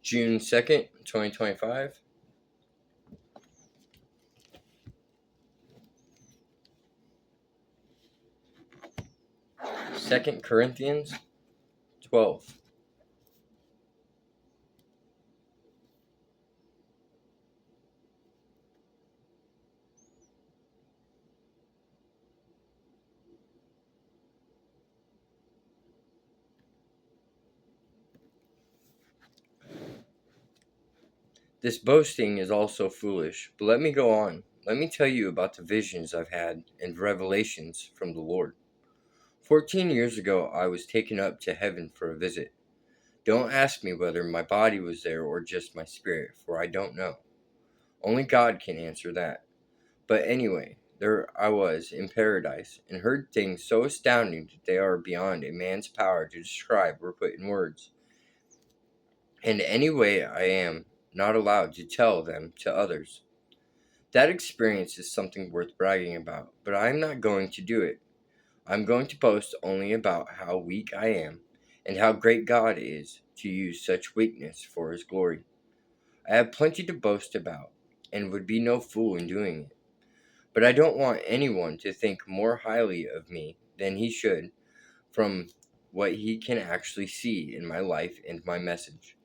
June 2nd, 2025. Second Corinthians 12. This boasting is also foolish, but let me go on. Let me tell you about the visions I've had and revelations from the Lord. 14 years ago, I was taken up to heaven for a visit. Don't ask me whether my body was there or just my spirit, for I don't know. Only God can answer that. But anyway, there I was in paradise and heard things so astounding that they are beyond a man's power to describe or put in words. And anyway, I am not allowed to tell them to others. That experience is something worth bragging about, but I am not going to do it. I'm going to boast only about how weak I am and how great God is to use such weakness for His glory. I have plenty to boast about and would be no fool in doing it. But I don't want anyone to think more highly of me than he should from what he can actually see in my life and my message.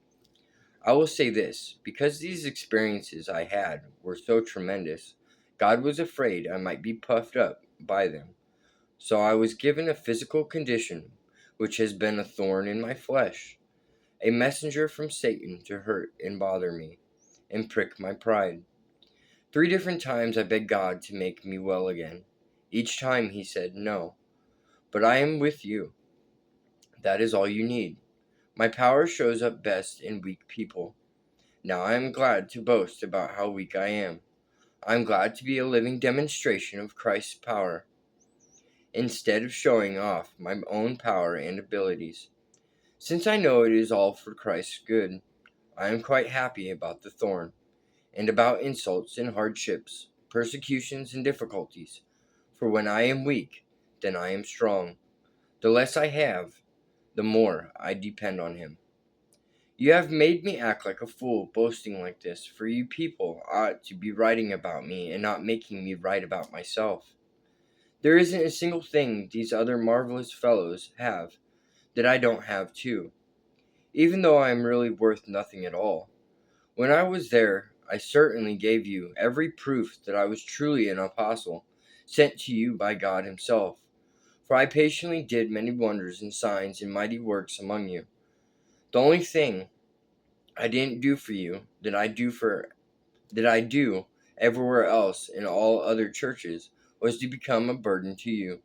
I will say this because these experiences I had were so tremendous, God was afraid I might be puffed up by them. So I was given a physical condition which has been a thorn in my flesh, a messenger from Satan to hurt and bother me and prick my pride. 3 different times I begged God to make me well again. Each time He said no, but I am with you. That is all you need. My power shows up best in weak people. Now I am glad to boast about how weak I am. I am glad to be a living demonstration of Christ's power, instead of showing off my own power and abilities. Since I know it is all for Christ's good, I am quite happy about the thorn, and about insults and hardships, persecutions and difficulties. For when I am weak, then I am strong. The less I have, the more I depend on Him. You have made me act like a fool boasting like this, for you people ought to be writing about me and not making me write about myself. There isn't a single thing these other marvelous fellows have that I don't have too, even though I am really worth nothing at all. When I was there, I certainly gave you every proof that I was truly an apostle, sent to you by God Himself. For I patiently did many wonders and signs and mighty works among you. The only thing I didn't do for you that I do everywhere else in all other churches was to become a burden to you.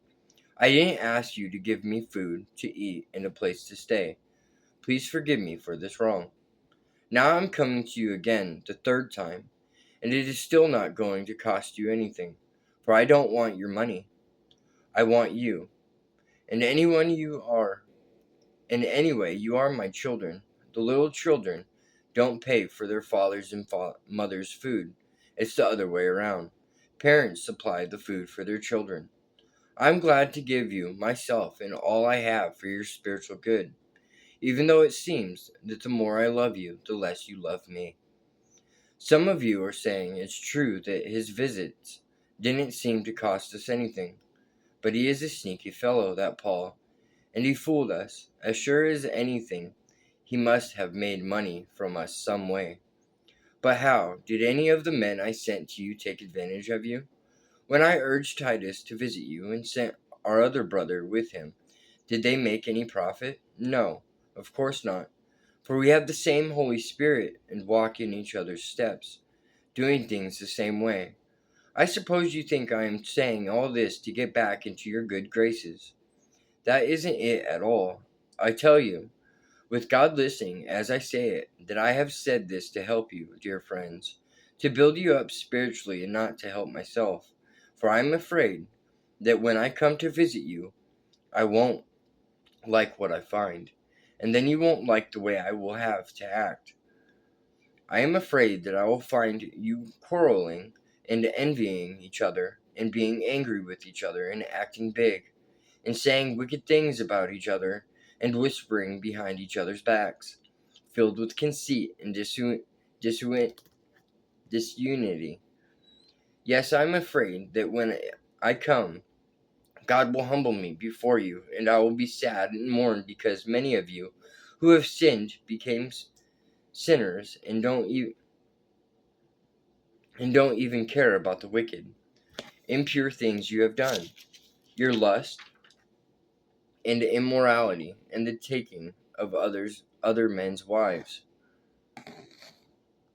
I didn't ask you to give me food to eat and a place to stay. Please forgive me for this wrong. Now I'm coming to you again the third time, and it is still not going to cost you anything, for I don't want your money. I want you, and anyone you are, and anyway, you are my children. The little children don't pay for their fathers and mothers' food. It's the other way around. Parents supply the food for their children. I'm glad to give you myself and all I have for your spiritual good, even though it seems that the more I love you, the less you love me. Some of you are saying it's true that his visits didn't seem to cost us anything, but he is a sneaky fellow, that Paul, and he fooled us. As sure as anything, he must have made money from us some way. But how? Did any of the men I sent to you take advantage of you? When I urged Titus to visit you and sent our other brother with him, did they make any profit? No, of course not. For we have the same Holy Spirit and walk in each other's steps, doing things the same way. I suppose you think I am saying all this to get back into your good graces. That isn't it at all. I tell you, with God listening as I say it, that I have said this to help you, dear friends, to build you up spiritually and not to help myself. For I am afraid that when I come to visit you, I won't like what I find, and then you won't like the way I will have to act. I am afraid that I will find you quarreling and envying each other, and being angry with each other, and acting big, and saying wicked things about each other, and whispering behind each other's backs. filled with conceit and disunity. Yes, I'm afraid that when I come, God will humble me before you, and I will be sad and mourn because many of you who have sinned became sinners and don't even care about the wicked, impure things you have done, your lust and immorality, and the taking of other men's wives.